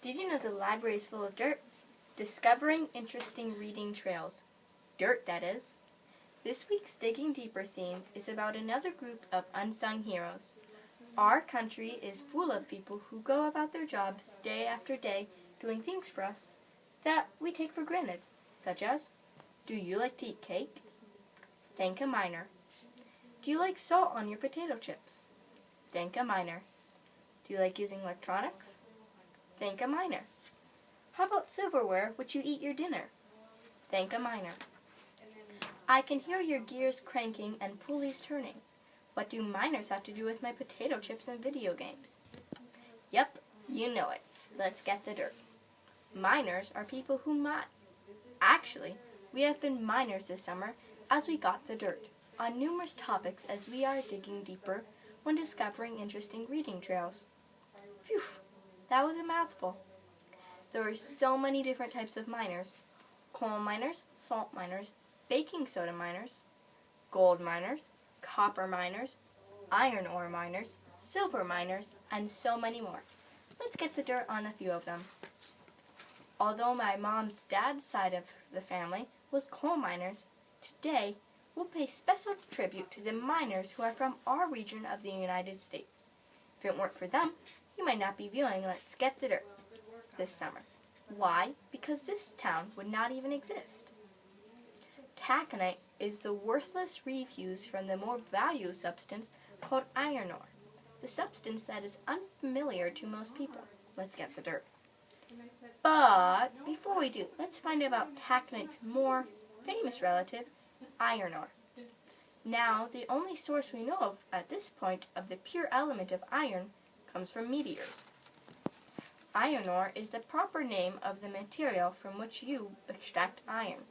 Did you know the library is full of dirt? Discovering interesting reading trails. Dirt, that is. This week's Digging Deeper theme is about another group of unsung heroes. Our country is full of people who go about their jobs day after day doing things for us that we take for granted, such as, do you like to eat cake? Thank a miner. Do you like salt on your potato chips? Thank a miner. Do you like using electronics? Thank a miner. How about silverware which you eat your dinner? Thank a miner. I can hear your gears cranking and pulleys turning. What do miners have to do with my potato chips and video games? Yep, you know it. Let's get the dirt. Miners are people who mine. Actually, we have been miners this summer as we got the dirt on numerous topics as we are digging deeper when discovering interesting reading trails. Phew, that was a mouthful. There are so many different types of miners. Coal miners, salt miners, baking soda miners, gold miners, copper miners, iron ore miners, silver miners, and so many more. Let's get the dirt on a few of them. Although my mom's dad's side of the family was coal miners, today we'll pay special tribute to the miners who are from our region of the United States. If it weren't for them, you might not be viewing Let's Get the Dirt this summer. Why? Because this town would not even exist. Taconite is the worthless refuse from the more valuable substance called iron ore, the substance that is unfamiliar to most people. Let's get the dirt. But before we do, let's find out about taconite's more famous relative, iron ore. Now, the only source we know of at this point of the pure element of iron comes from meteors. Iron ore is the proper name of the material from which you extract iron.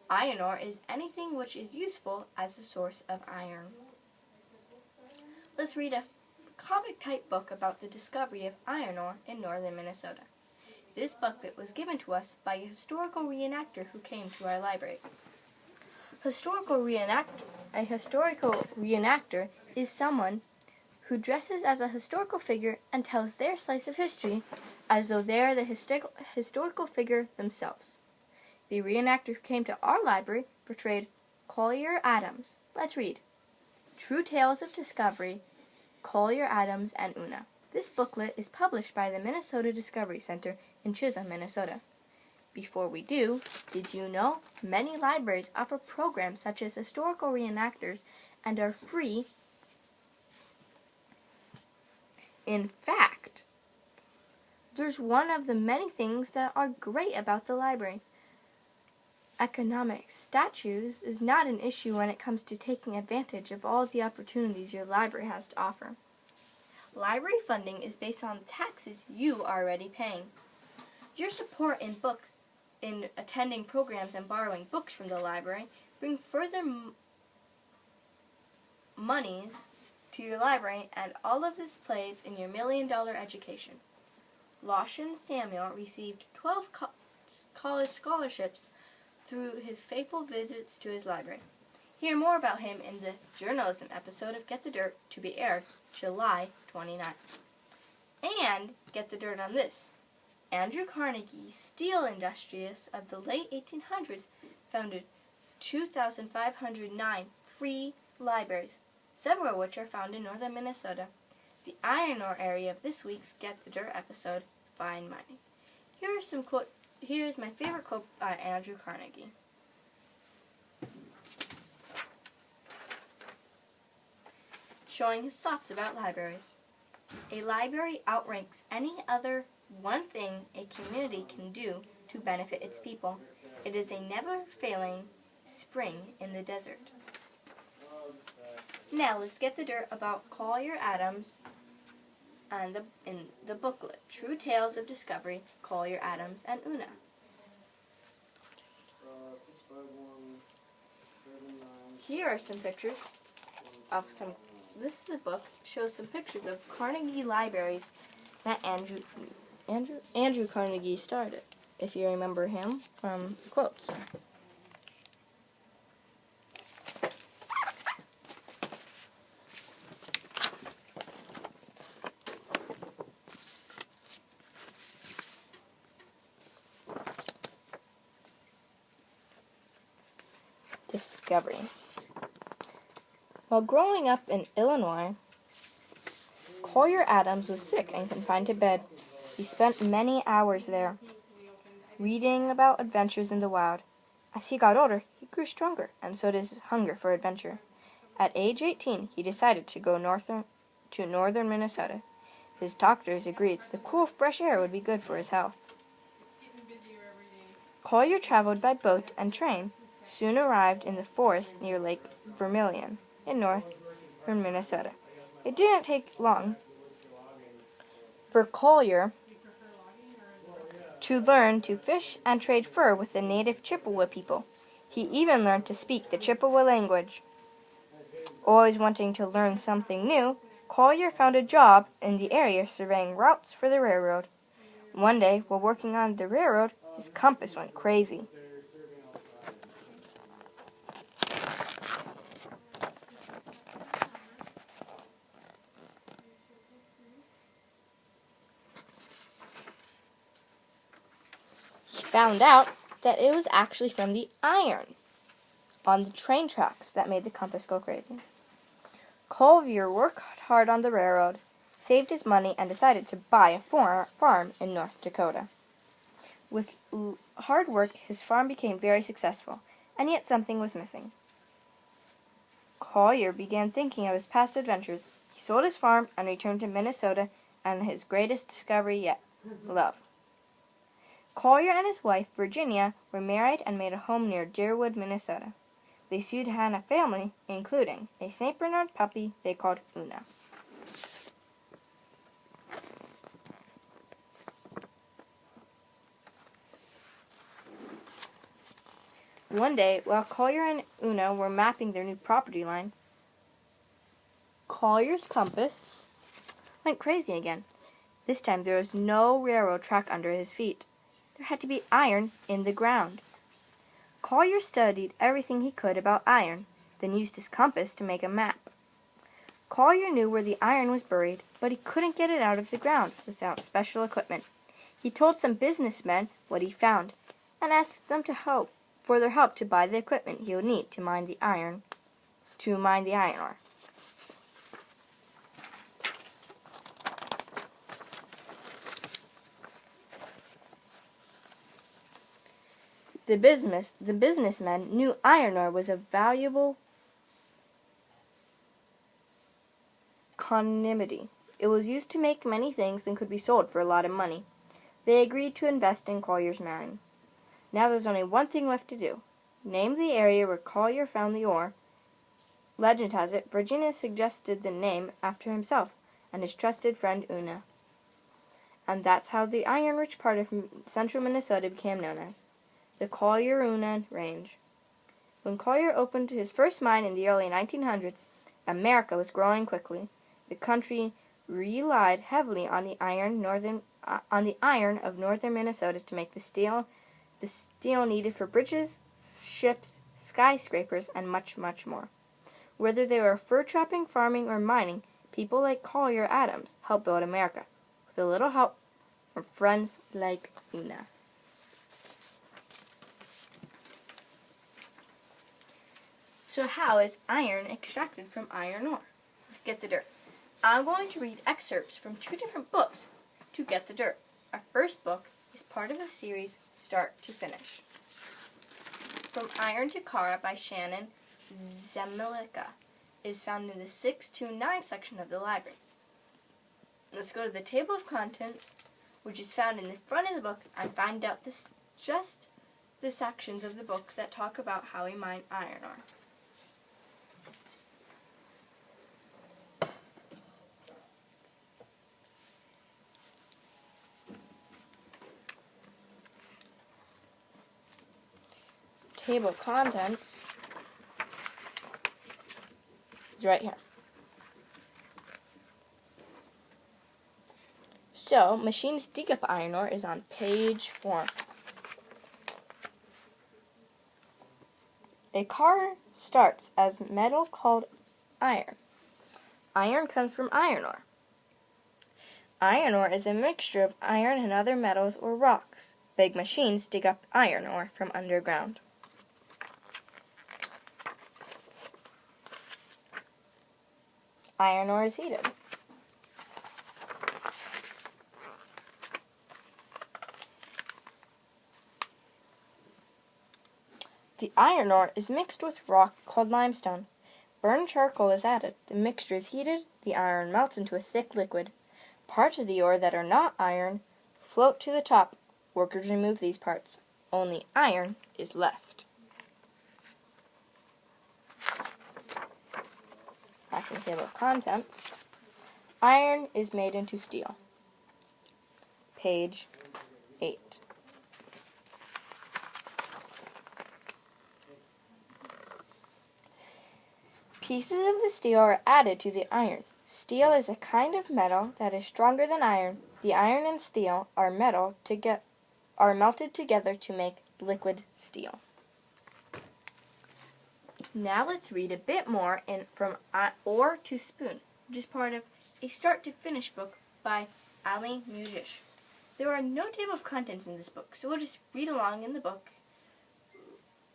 Iron ore is anything which is useful as a source of iron. Let's read a comic-type book about the discovery of iron ore in northern Minnesota. This booklet was given to us by a historical reenactor who came to our library. A historical reenactor is someone who dresses as a historical figure and tells their slice of history as though they are the historical figure themselves. The reenactor who came to our library portrayed Collier Adams. Let's read. True Tales of Discovery, Collier Adams and Una. This booklet is published by the Minnesota Discovery Center in Chisholm, Minnesota. Before we do, did you know many libraries offer programs such as historical reenactors and are free? In fact, there's one of the many things that are great about the library. Economic status is not an issue when it comes to taking advantage of all the opportunities your library has to offer. Library funding is based on taxes you are already paying. Your support in attending programs and borrowing books from the library bring further monies to your library, and all of this plays in your $1 million education. Lawson Samuel received 12 college scholarships through his faithful visits to his library. Hear more about him in the journalism episode of Get the Dirt, to be aired July 29th. And get the dirt on this. Andrew Carnegie, steel industrialist of the late 1800s, founded 2,509 free libraries, several of which are found in northern Minnesota. The iron ore area of this week's Get the Dirt episode, Fine Mining. Here's my favorite quote by Andrew Carnegie. Showing his thoughts about libraries. A library outranks any other one thing a community can do to benefit its people. It is a never-failing spring in the desert. Now let's get the dirt about Collier Adams and in the booklet, True Tales of Discovery, Collier Adams and Una. Here are some pictures of this is a book, shows some pictures of Carnegie libraries that Andrew Carnegie started, if you remember him from quotes. discovery. While growing up in Illinois, Collier Adams was sick and confined to bed. He spent many hours there, reading about adventures in the wild. As he got older, he grew stronger, and so did his hunger for adventure. At age 18, he decided to go to northern Minnesota. His doctors agreed the cool, fresh air would be good for his health. Collier traveled by boat and train, soon arrived in the forest near Lake Vermilion in northern Minnesota. It didn't take long for Collier to learn to fish and trade fur with the native Chippewa people. He even learned to speak the Chippewa language. Always wanting to learn something new, Collier found a job in the area surveying routes for the railroad. One day, while working on the railroad, his compass went crazy. He found out that it was actually from the iron on the train tracks that made the compass go crazy. Collier worked hard on the railroad, saved his money, and decided to buy a farm in North Dakota. With hard work, his farm became very successful, and yet something was missing. Collier began thinking of his past adventures. He sold his farm and returned to Minnesota and his greatest discovery yet, love. Collier and his wife, Virginia, were married and made a home near Deerwood, Minnesota. They soon had a family, including a St. Bernard puppy they called Una. One day, while Collier and Una were mapping their new property line, Collier's compass went crazy again. This time there was no railroad track under his feet. There had to be iron in the ground. Collier studied everything he could about iron, then used his compass to make a map. Collier knew where the iron was buried, but he couldn't get it out of the ground without special equipment. He told some businessmen what he found, and asked them for their help to buy the equipment he would need to mine the iron ore. The businessmen knew iron ore was a valuable commodity. It was used to make many things and could be sold for a lot of money. They agreed to invest in Collier's mine. Now there's only one thing left to do. Name the area where Collier found the ore. Legend has it, Virginia suggested the name after himself and his trusted friend Una. And that's how the iron-rich part of central Minnesota became known as the Collier-Una Range. When Collier opened his first mine in the early 1900s, America was growing quickly. The country relied heavily on the iron of northern Minnesota to make the steel needed for bridges, ships, skyscrapers, and much, much more. Whether they were fur trapping, farming, or mining, people like Collier Adams helped build America, with a little help from friends like Una. So how is iron extracted from iron ore? Let's get the dirt. I'm going to read excerpts from 2 different books to get the dirt. Our first book is part of the series Start to Finish. From Iron to Kara by Shannon Zemlicka is found in the 6 to 9 section of the library. Let's go to the table of contents, which is found in the front of the book, and find out just the sections of the book that talk about how we mine iron ore. Table of contents is right here. So, machines dig up iron ore is on page 4. A car starts as metal called iron. Iron comes from iron ore. Iron ore is a mixture of iron and other metals or rocks. Big machines dig up iron ore from underground. iron ore is heated. The iron ore is mixed with rock called limestone. Burned charcoal is added. The mixture is heated. The iron melts into a thick liquid. Parts of the ore that are not iron float to the top. Workers remove these parts. Only iron is left. Back in the table of contents. Iron is made into steel. Page 8. Pieces of the steel are added to the iron. Steel is a kind of metal that is stronger than iron. The iron and steel are melted together to make liquid steel. Now let's read a bit more from Ore to Spoon, which is part of a Start to Finish book by Ali Mujish. There are no table of contents in this book, so we'll just read along in the book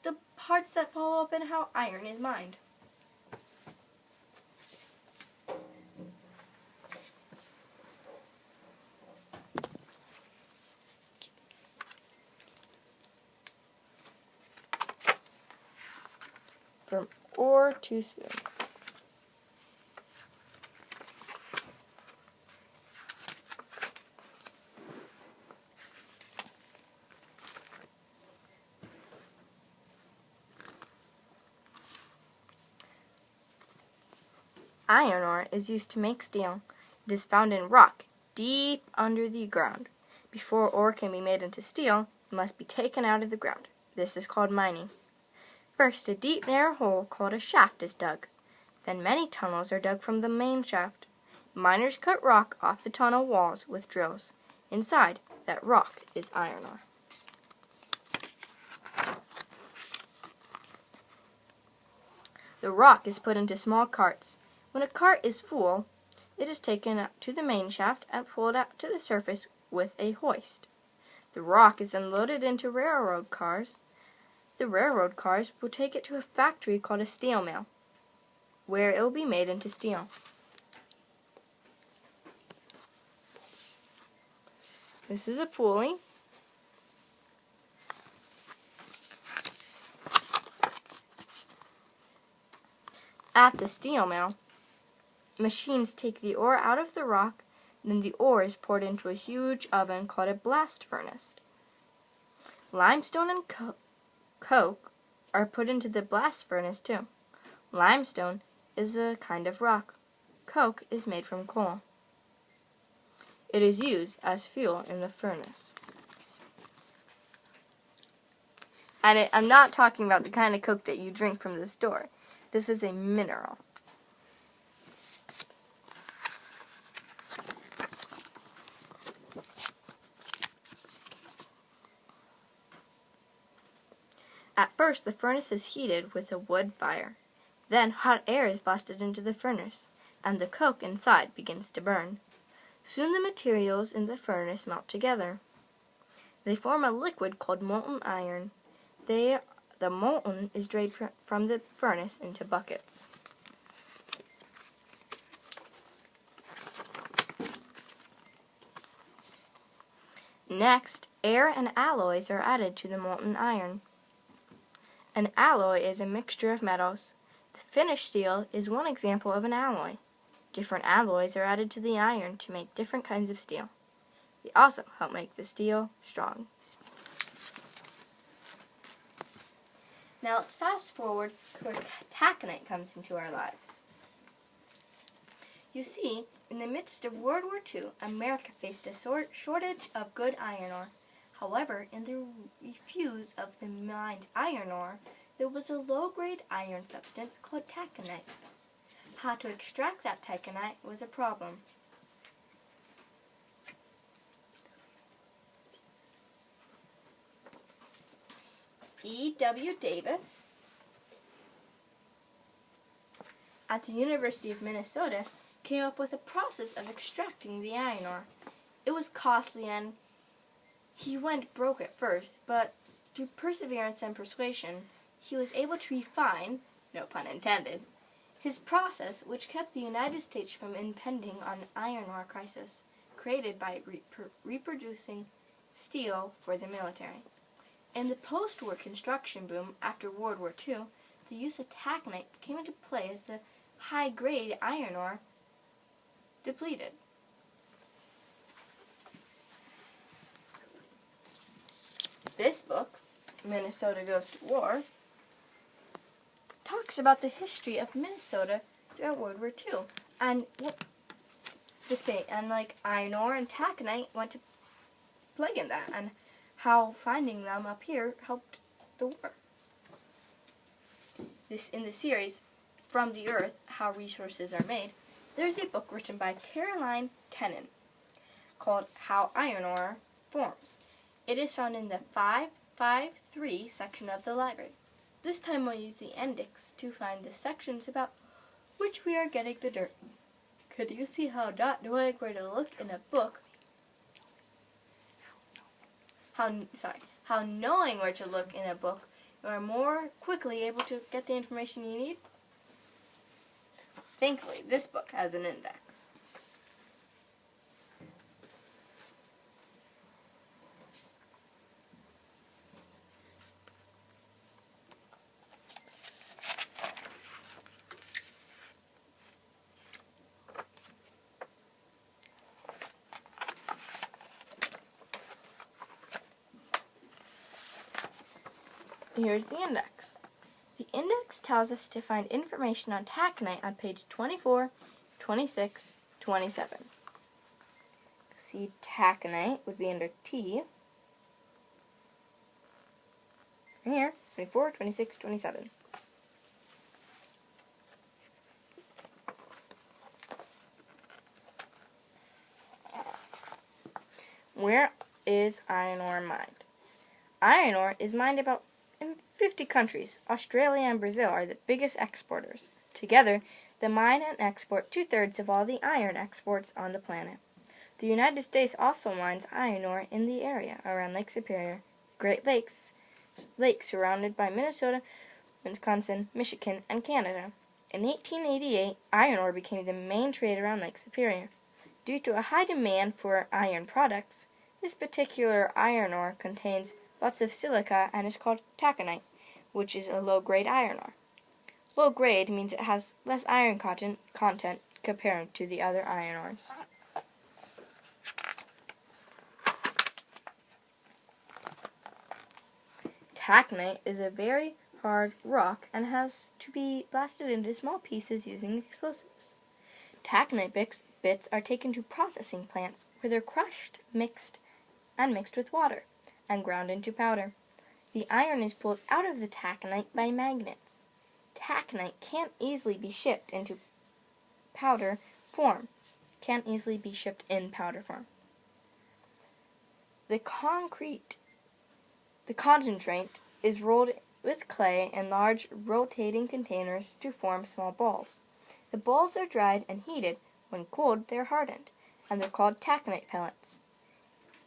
the parts that follow up and how iron is mined. From Ore to Spoon. Iron ore is used to make steel. It is found in rock, deep under the ground. Before ore can be made into steel, it must be taken out of the ground. This is called mining. First, a deep, narrow hole called a shaft is dug. Then many tunnels are dug from the main shaft. Miners cut rock off the tunnel walls with drills. Inside, that rock is iron ore. The rock is put into small carts. When a cart is full, it is taken up to the main shaft and pulled out to the surface with a hoist. The rock is then loaded into railroad cars. The railroad cars will take it to a factory called a steel mill, where it will be made into steel. This is a pulley. At the steel mill, machines take the ore out of the rock, then the ore is poured into a huge oven called a blast furnace. Limestone and coke are put into the blast furnace too. Limestone is a kind of rock. Coke is made from coal. It is used as fuel in the furnace. And I'm not talking about the kind of Coke that you drink from the store. This is a mineral. At first, the furnace is heated with a wood fire. Then hot air is blasted into the furnace, and the coke inside begins to burn. Soon the materials in the furnace melt together. They form a liquid called molten iron. The molten is drained from the furnace into buckets. Next, air and alloys are added to the molten iron. An alloy is a mixture of metals. The finished steel is one example of an alloy. Different alloys are added to the iron to make different kinds of steel. They also help make the steel strong. Now let's fast forward where taconite comes into our lives. You see, in the midst of World War II, America faced a shortage of good iron ore. However, in the refuse of the mined iron ore, there was a low-grade iron substance called taconite. How to extract that taconite was a problem. E.W. Davis at the University of Minnesota came up with a process of extracting the iron ore. It was costly and he went broke at first, but through perseverance and persuasion, he was able to refine, no pun intended, His process, which kept the United States from impending on an iron ore crisis, created by reproducing steel for the military. In the post-war construction boom after World War II, the use of taconite came into play as the high-grade iron ore depleted. This book, Minnesota Goes to War, talks about the history of Minnesota throughout World War II and what the fate and like iron ore and taconite went to play in that and how finding them up here helped the war. This in the series From the Earth: How Resources Are Made, there's a book written by Caroline Kennan called How Iron Ore Forms. It is found in the 553 section of the library. This time we'll use the index to find the sections about which we are getting the dirt. Could you see how not knowing where to look in a book, how knowing where to look in a book, you are more quickly able to get the information you need? Thankfully, this book has an index. Here's the index. The index tells us to find information on taconite on page 24, 26, 27. See, taconite would be under T. Right here, 24, 26, 27. Where is iron ore mined? Iron ore is mined about in 50 countries. Australia and Brazil are the biggest exporters. Together, they mine and export 2/3 of all the iron exports on the planet. The United States also mines iron ore in the area around Lake Superior, Great Lakes surrounded by Minnesota, Wisconsin, Michigan, and Canada. In 1888, iron ore became the main trade around Lake Superior. Due to a high demand for iron products, this particular iron ore contains lots of silica and is called taconite, which is a low-grade iron ore. Low-grade means it has less iron content compared to the other iron ores. Taconite is a very hard rock and has to be blasted into small pieces using explosives. Taconite bits are taken to processing plants where they're crushed, mixed with water and ground into powder. The iron is pulled out of the taconite by magnets. Taconite can't easily be shipped into powder form. The concentrate is rolled with clay in large rotating containers to form small balls. The balls are dried and heated. When cooled, they're hardened, and they're called taconite pellets.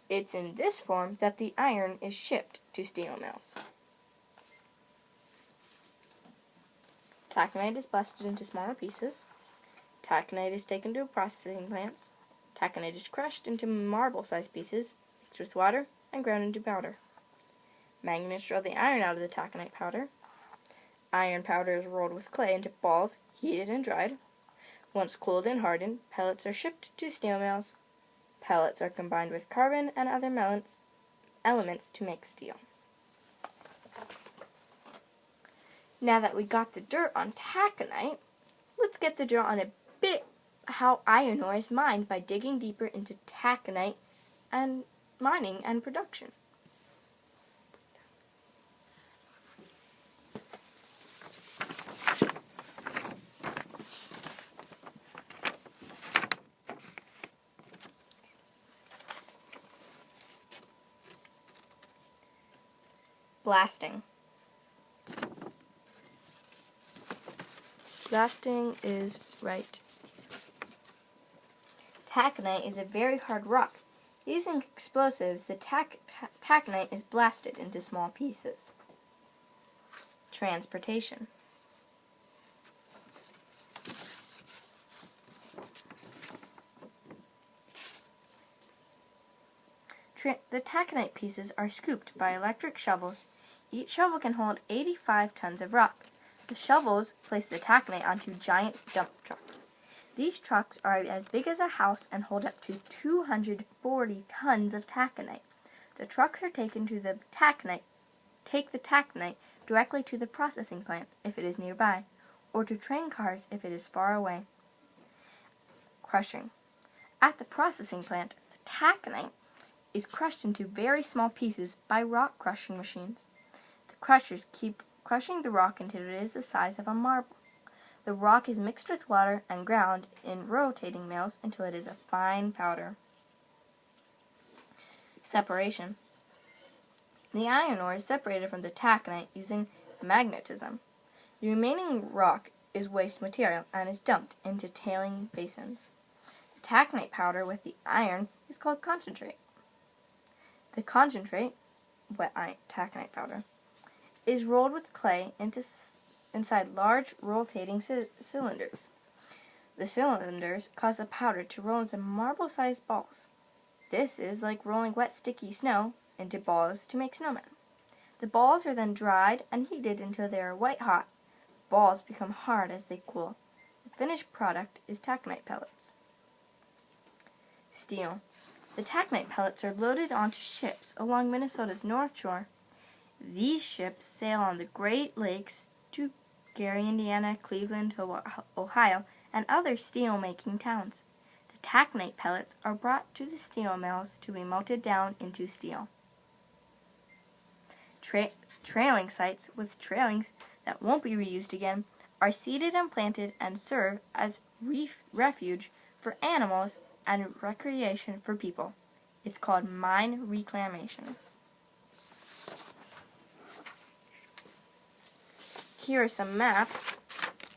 It's in this form that the iron is shipped to steel mills. Taconite is blasted into smaller pieces. Taconite is taken to processing plants. Taconite is crushed into marble-sized pieces, mixed with water, and ground into powder. Magnets draw the iron out of the taconite powder. Iron powder is rolled with clay into balls, heated and dried. Once cooled and hardened, pellets are shipped to steel mills. Pellets are combined with carbon and other elements to make steel. Now that we got the dirt on taconite, let's get the dirt on a bit how iron ore is mined by digging deeper into taconite and mining and production. Blasting. Blasting is right. Taconite is a very hard rock. Using explosives, the taconite is blasted into small pieces. Transportation. The taconite pieces are scooped by electric shovels. Each shovel can hold 85 tons of rock. The shovels place the taconite onto giant dump trucks. These trucks are as big as a house and hold up to 240 tons of taconite. The trucks are taken to the taconite directly to the processing plant if it is nearby, or to train cars if it is far away. Crushing. At the processing plant, the taconite is crushed into very small pieces by rock crushing machines. The crushers keep crushing the rock until it is the size of a marble. The rock is mixed with water and ground in rotating mills until it is a fine powder. Separation. The iron ore is separated from the taconite using magnetism. The remaining rock is waste material and is dumped into tailing basins. The taconite powder with the iron is called concentrate. The concentrate, wet taconite powder, is rolled with clay inside large rotating cylinders. The cylinders cause the powder to roll into marble-sized balls. This is like rolling wet sticky snow into balls to make snowmen. The balls are then dried and heated until they are white hot. Balls become hard as they cool. The finished product is taconite pellets. Steel. The taconite pellets are loaded onto ships along Minnesota's North Shore. These ships sail on the Great Lakes to Gary, Indiana, Cleveland, Ohio, and other steel-making towns. The taconite pellets are brought to the steel mills to be melted down into steel. Trailing sites with trailings that won't be reused again are seeded and planted and serve as refuge for animals and recreation for people. It's called mine reclamation. Here are some maps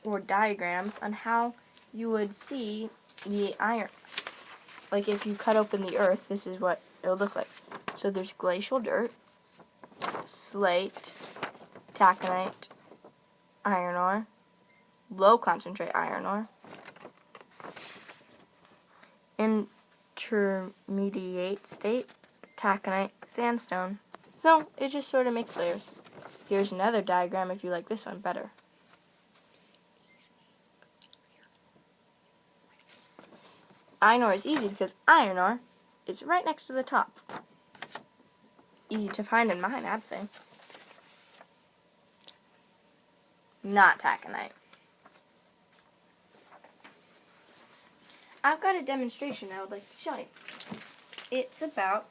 or diagrams on how you would see the iron. Like if you cut open the earth, this is what it'll look like. So there's glacial dirt, slate, taconite, iron ore, low concentrate iron ore, intermediate state, taconite, sandstone. So it just sort of makes layers. Here's another diagram if you like this one better. Iron ore is easy because iron ore is right next to the top. Easy to find in mine, I'd say. Not taconite. I've got a demonstration I would like to show you. It's about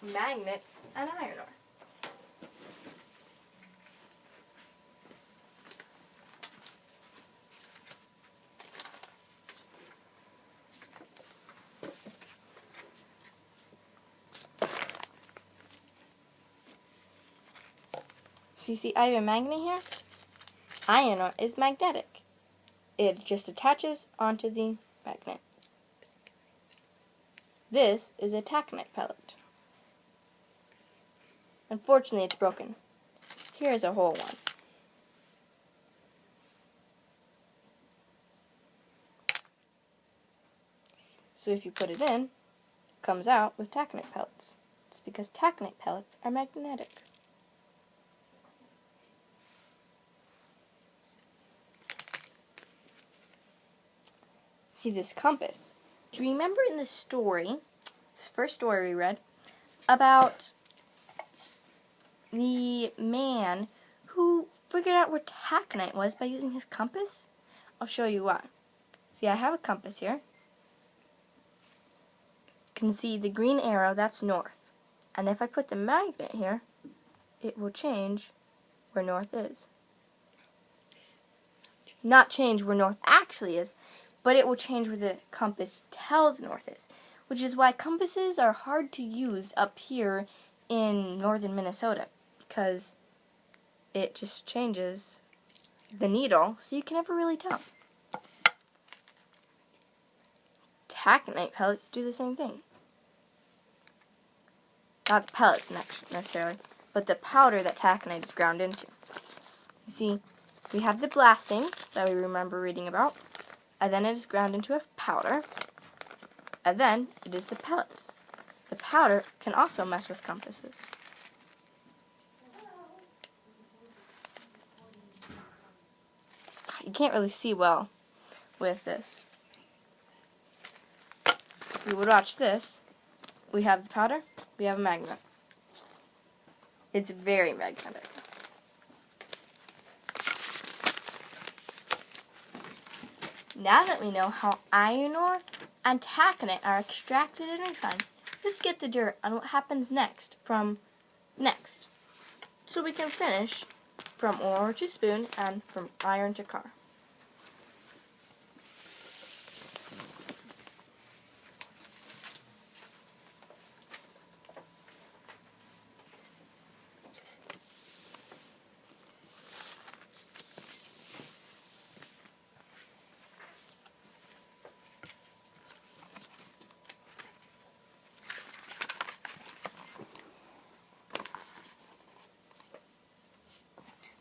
magnets and iron ore. So you see I have a magnet here? Iron ore is magnetic. It just attaches onto the magnet. This is a taconite pellet. Unfortunately, it's broken. Here is a whole one. So if you put it in, it comes out with taconite pellets. It's because taconite pellets are magnetic. See this compass. Do you remember in the story, this first story we read, about the man who figured out where taconite was by using his compass? I'll show you why. See, I have a compass here. You can see the green arrow, that's north. And if I put the magnet here, it will change where north is. Not change where north actually is, but it will change where the compass tells north is, which is why compasses are hard to use up here in northern Minnesota, because it just changes the needle, so you can never really tell. Taconite pellets do the same thing. Not the pellets necessarily, but the powder that taconite is ground into. You see, we have the blastings that we remember reading about, and then it is ground into a powder. And then it is the pellets. The powder can also mess with compasses. You can't really see well with this. If you would watch this, we have the powder, we have a magnet. It's very magnetic. Now that we know how iron ore and taconite are extracted and refined, let's get the dirt on what happens next from next. So we can finish from ore to spoon and from iron to car.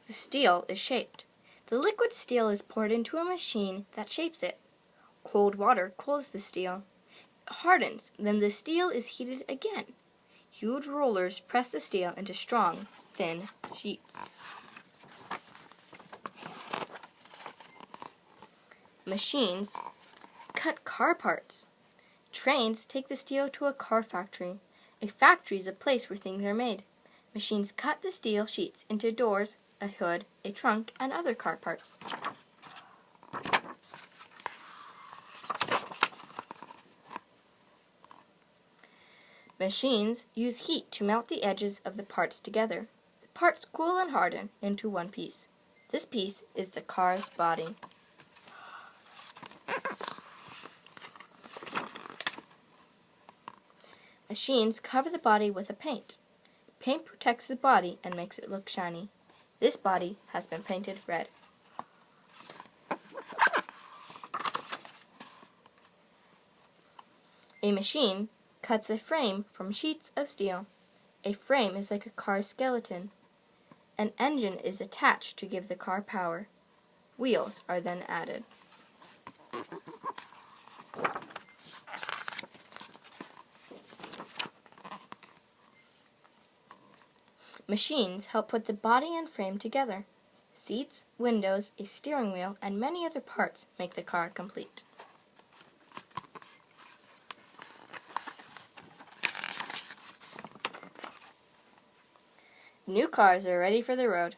The steel is shaped. The liquid steel is poured into a machine that shapes it. Cold water cools the steel. It hardens, then the steel is heated again. Huge rollers press the steel into strong, thin sheets. Machines cut car parts. Trains take the steel to a car factory. A factory is a place where things are made. Machines cut the steel sheets into doors, a hood, a trunk, and other car parts. Machines use heat to melt the edges of the parts together. The parts cool and harden into one piece. This piece is the car's body. Machines cover the body with a paint. Paint protects the body and makes it look shiny. This body has been painted red. A machine cuts a frame from sheets of steel. A frame is like a car's skeleton. An engine is attached to give the car power. Wheels are then added. Machines help put the body and frame together. Seats, windows, a steering wheel, and many other parts make the car complete. New cars are ready for the road.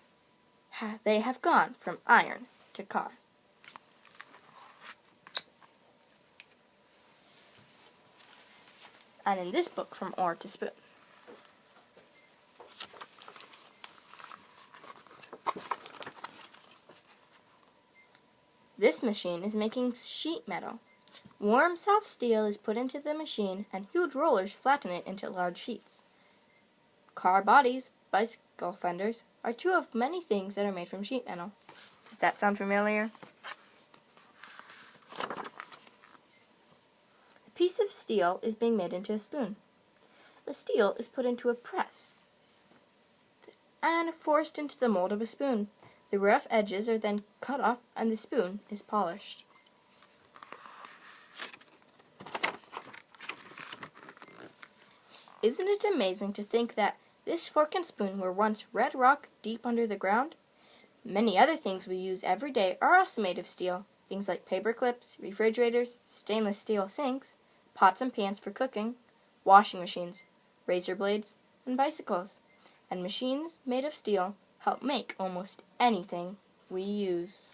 They have gone from iron to car. And in this book, from ore to spoon. This machine is making sheet metal. Warm, soft steel is put into the machine, and huge rollers flatten it into large sheets. Car bodies, bicycle fenders, are two of many things that are made from sheet metal. Does that sound familiar? A piece of steel is being made into a spoon. The steel is put into a press and forced into the mold of a spoon. The rough edges are then cut off and the spoon is polished. Isn't it amazing to think that this fork and spoon were once red rock deep under the ground? Many other things we use every day are also made of steel. Things like paper clips, refrigerators, stainless steel sinks, pots and pans for cooking, washing machines, razor blades, and bicycles. And machines made of steel help make almost anything we use.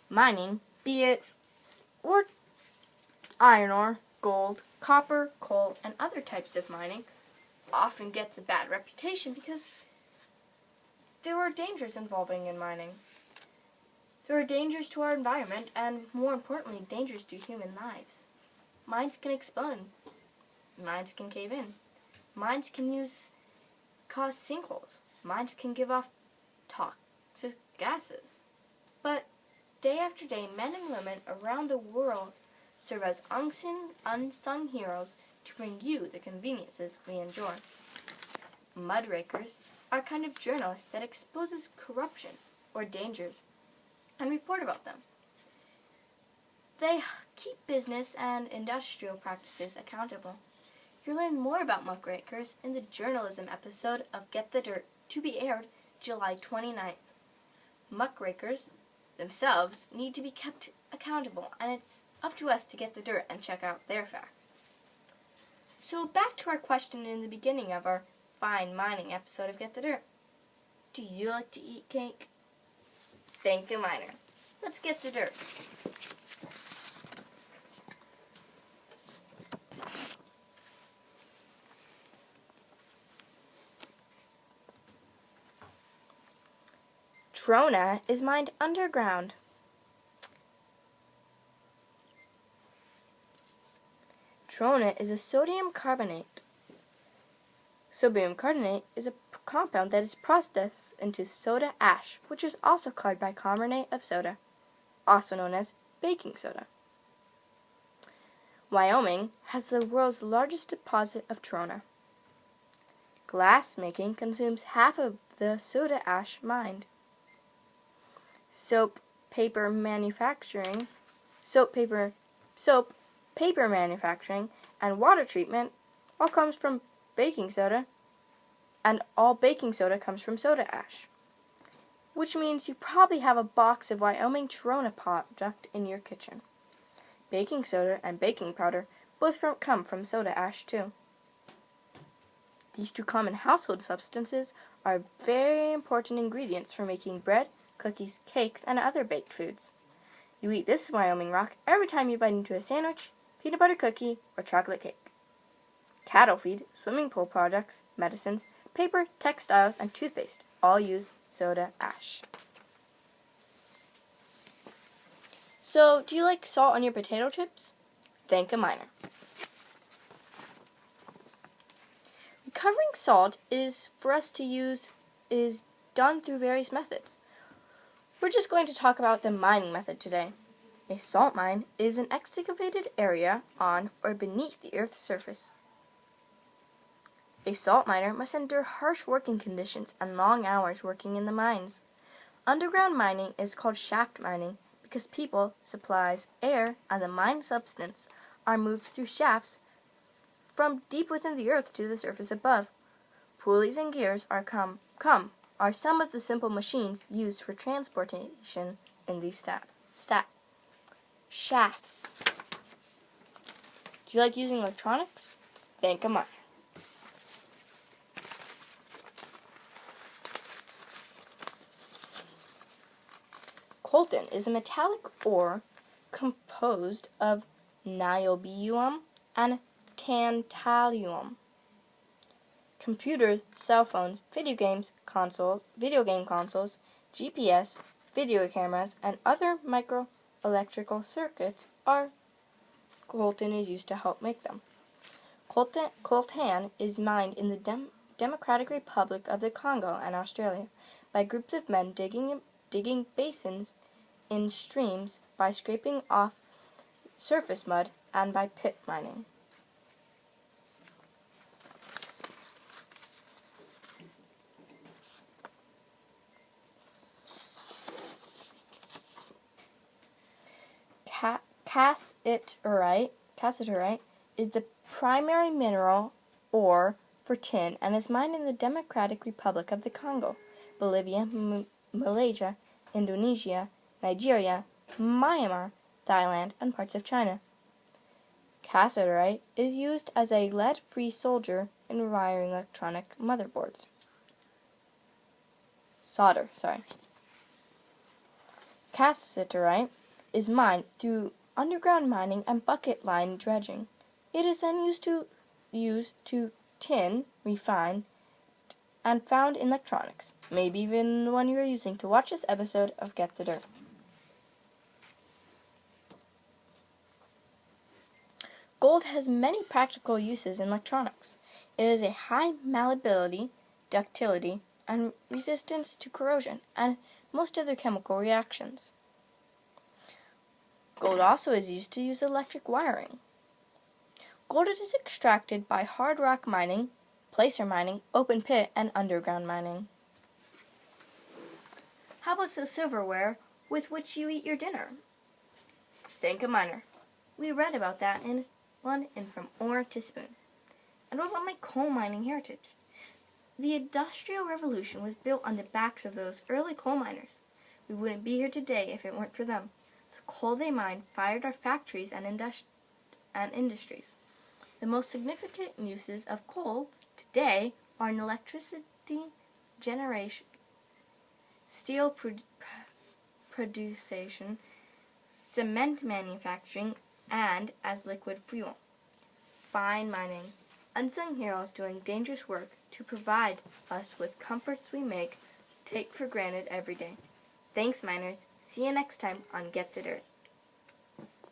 Mining, be it iron ore, gold, copper, coal, and other types of mining, often gets a bad reputation because there are dangers involving in mining. There are dangers to our environment and, more importantly, dangers to human lives. Mines can explode. Mines can cave in. Mines can cause sinkholes. Mines can give off toxic gases. But day after day, men and women around the world serve as unsung heroes to bring you the conveniences we enjoy. Mudrakers are a kind of journalist that exposes corruption or dangers and report about them. they keep business and industrial practices accountable. You'll learn more about muckrakers in the journalism episode of Get the Dirt, to be aired July 29th. Muckrakers themselves need to be kept accountable, and it's up to us to get the dirt and check out their facts. So back to our question in the beginning of our fine mining episode of Get the Dirt. Do you like to eat cake? Think a miner. Let's get the dirt. Trona is mined underground. Trona is a sodium carbonate. Sodium carbonate is a compound that is processed into soda ash, which is also called bicarbonate of soda, also known as baking soda. Wyoming has the world's largest deposit of trona. Glass making consumes half of the soda ash mined. Paper manufacturing, and water treatment all comes from baking soda, and all baking soda comes from soda ash. Which means you probably have a box of Wyoming Trona product in your kitchen. Baking soda and baking powder both come from soda ash too. These two common household substances are very important ingredients for making bread, cookies, cakes, and other baked foods. You eat this Wyoming rock every time you bite into a sandwich, peanut butter cookie, or chocolate cake. Cattle feed, swimming pool products, medicines, paper, textiles, and toothpaste all use soda ash. So, do you like salt on your potato chips? Thank a miner. Recovering salt is done through various methods. We're just going to talk about the mining method today. A salt mine is an excavated area on or beneath the Earth's surface. A salt miner must endure harsh working conditions and long hours working in the mines. Underground mining is called shaft mining because people, supplies, air, and the mine substance are moved through shafts from deep within the earth to the surface above. Pulleys and gears are some of the simple machines used for transportation in these shafts. Do you like using electronics? Thank a miner. Coltan is a metallic ore composed of niobium and tantalum. Computers, cell phones, video game consoles, GPS, video cameras, and other microelectrical circuits coltan is used to help make them. Coltan is mined in the Democratic Republic of the Congo and Australia by groups of men digging basins in streams, by scraping off surface mud, and by pit mining. Cassiterite is the primary mineral ore for tin and is mined in the Democratic Republic of the Congo, Bolivia, Malaysia, Indonesia, Nigeria, Myanmar, Thailand, and parts of China. Cassiterite is used as a lead-free solder in wiring electronic motherboards. Cassiterite is mined through underground mining and bucket line dredging. It is then used to tin, refine, and found in electronics, maybe even the one you are using to watch this episode of Get the Dirt. Gold has many practical uses in electronics. It has a high malleability, ductility, and resistance to corrosion, and most other chemical reactions. Gold also is used to use electric wiring. Gold is extracted by hard rock mining, placer mining, open pit, and underground mining. How about the silverware with which you eat your dinner? Thank a miner. We read about that in One and From Ore to Spoon. And what about my coal mining heritage? The Industrial Revolution was built on the backs of those early coal miners. We wouldn't be here today if it weren't for them. The coal they mined fired our factories and industries. The most significant uses of coal today are in electricity generation, steel production, cement manufacturing, and as liquid fuel. Fine mining. Unsung heroes doing dangerous work to provide us with comforts we take for granted every day. Thanks, miners. See you next time on Get the Dirt.